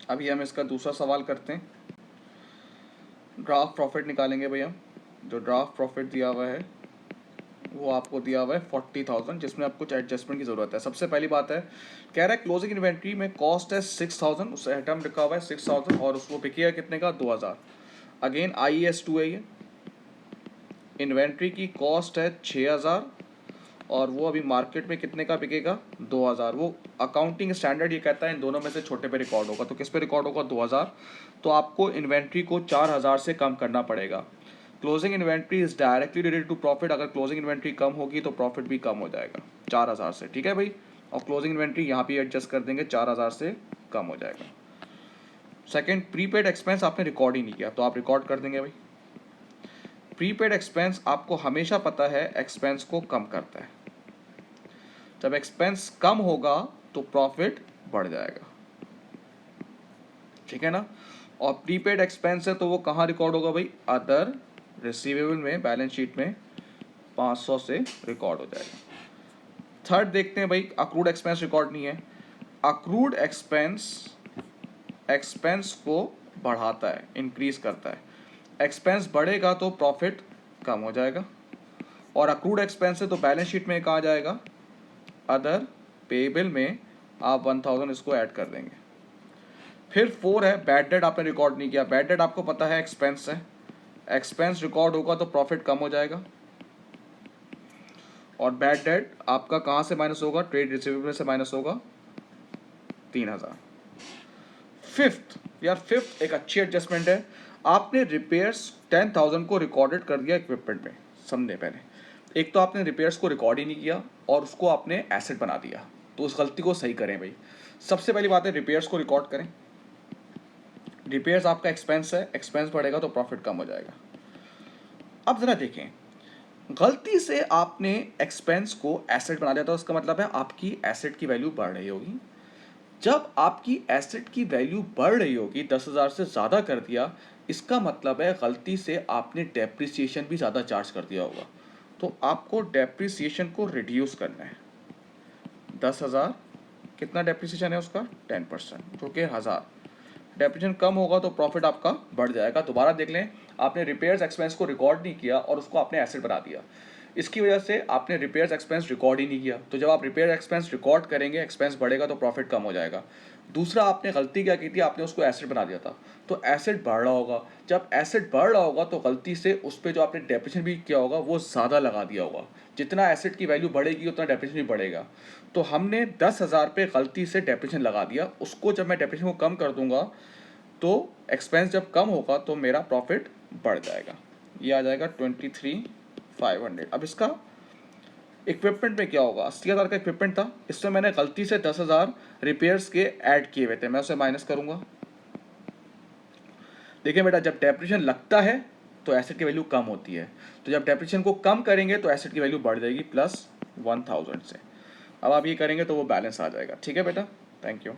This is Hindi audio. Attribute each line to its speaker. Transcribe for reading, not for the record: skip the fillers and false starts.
Speaker 1: अभी हम इसका दूसरा सवाल करते हैं। ड्राफ्ट प्रॉफिट निकालेंगे भैया। जो ड्राफ्ट प्रॉफिट दिया हुआ है वो आपको दिया हुआ है 40,000, जिसमें आपको कुछ एडजस्टमेंट की ज़रूरत है। सबसे पहली बात है, कह रहा है क्लोजिंग इन्वेंट्री में कॉस्ट है 6,000, उस आइटम लिखा हुआ है 6,000 और उसको बिकेगा कितने का, 2,000। अगेन IES2 है ये। इन्वेंट्री की कॉस्ट है 6,000 और वो अभी मार्केट में कितने का बिकेगा, 2,000। वो अकाउंटिंग स्टैंडर्ड ये कहता है इन दोनों में से छोटे पे रिकॉर्ड होगा, तो किस पे रिकॉर्ड होगा, 2,000। तो आपको इन्वेंट्री को 4,000 से कम करना पड़ेगा। Closing inventory is directly related to profit. अगर क्लोजिंग इन्वेंट्री कम होगी तो प्रॉफिट भी कम हो जाएगा 4,000 से, ठीक है भाई। और क्लोजिंग इन्वेंट्री यहाँ पे एडजस्ट कर देंगे, 4,000 से कम हो जाएगा। सेकेंड, प्रीपेड एक्सपेंस आपने रिकॉर्ड ही नहीं किया, तो आप रिकॉर्ड कर देंगे भाई। प्रीपेड एक्सपेंस आपको हमेशा पता है एक्सपेंस को कम करता है। जब एक्सपेंस कम होगा तो प्रॉफिट बढ़ जाएगा, ठीक है ना। और प्रीपेड एक्सपेंस है तो वो कहाँ रिकॉर्ड होगा भाई, अदर रिसीवेबल में, बैलेंस शीट में 500 से रिकॉर्ड हो जाएगा। थर्ड देखते हैं भाई, अक्रूड एक्सपेंस रिकॉर्ड नहीं है। अक्रूड एक्सपेंस को बढ़ाता है, इंक्रीज करता है। एक्सपेंस बढ़ेगा तो प्रॉफिट कम हो जाएगा। और अक्रूड एक्सपेंस है तो बैलेंस शीट में कहाँ जाएगा, अदर पेएबल में आप 1,000 इसको ऐड कर देंगे। फिर 4 है, बैड डेट आपने रिकॉर्ड नहीं किया। बैड डेट आपको पता है एक्सपेंस है, एक्सपेंस रिकॉर्ड होगा तो प्रॉफिट कम हो जाएगा। और बैड डेट आपका कहाँ से माइनस होगा, ट्रेड रिसीवेबल से माइनस होगा 3,000। फिफ्थ एक अच्छी एडजस्टमेंट है, आपने रिपेयर्स 10,000 को रिकॉर्डेड कर दिया इक्विपमेंट में। समझे, पहले एक तो आपने रिपेयर्स को रिकॉर्ड ही नहीं किया और उसको आपने एसेट बना दिया, तो उस गलती को सही करें भाई। सबसे पहली बात है, रिपेयर्स को रिकॉर्ड करें। रिपेयर्स आपका एक्सपेंस है, एक्सपेंस बढ़ेगा तो प्रॉफिट कम हो जाएगा। अब जरा देखें, गलती से आपने एक्सपेंस को एसेट बना दिया, तो उसका मतलब है आपकी एसेट की वैल्यू बढ़ रही होगी। जब आपकी एसेट की वैल्यू बढ़ रही होगी, 10,000 से ज़्यादा कर दिया, इसका मतलब है गलती से आपने डेप्रिसिएशन भी ज़्यादा चार्ज कर दिया होगा। तो आपको डेप्रिसिएशन को रिड्यूस करना है। 10,000 कितना डेप्रिसिएशन है उसका, 10%, जो कि 1,000। डेप्रिसिएशन कम होगा तो प्रॉफिट आपका बढ़ जाएगा। दोबारा देख लें, आपने रिपेयर्स एक्सपेंस को रिकॉर्ड नहीं किया और उसको आपने एसेट बना दिया, इसकी वजह से आपने रिपेयर्स एक्सपेंस रिकॉर्ड ही नहीं किया। तो जब आप रिपेयर एक्सपेंस रिकॉर्ड करेंगे, एक्सपेंस बढ़ेगा तो प्रॉफिट कम हो जाएगा। दूसरा, आपने गलती क्या की थी, आपने उसको एसेट बना दिया था, तो एसेट बढ़ रहा होगा। जब एसेट बढ़ रहा होगा तो गलती से उस पर जो आपने डेप्रिसिएशन भी किया होगा वो ज़्यादा लगा दिया होगा। जितना एसेट की वैल्यू बढ़ेगी उतना डेप्रिसिएशन भी बढ़ेगा। तो हमने 10,000 पे गलती से डेप्रिसिएशन लगा दिया, उसको जब मैं डेप्रिसिएशन को कम कर दूंगा तो एक्सपेंस जब कम होगा तो मेरा प्रॉफिट बढ़ जाएगा। ये आ जाएगा 23,500। अब इसका इक्विपमेंट में क्या होगा, 80,000 का इक्विपमेंट था, इसमें मैंने गलती से 10,000 रिपेयर्स के ऐड किए हुए थे, मैं उसे माइनस करूंगा। देखिए बेटा, जब डेप्रिसिएशन लगता है तो एसेट की वैल्यू कम होती है, तो जब डेप्रिसिएशन को कम करेंगे तो एसेट की वैल्यू बढ़ जाएगी +1,000 से। अब आप ये करेंगे तो वो बैलेंस आ जाएगा, ठीक है बेटा। Thank you.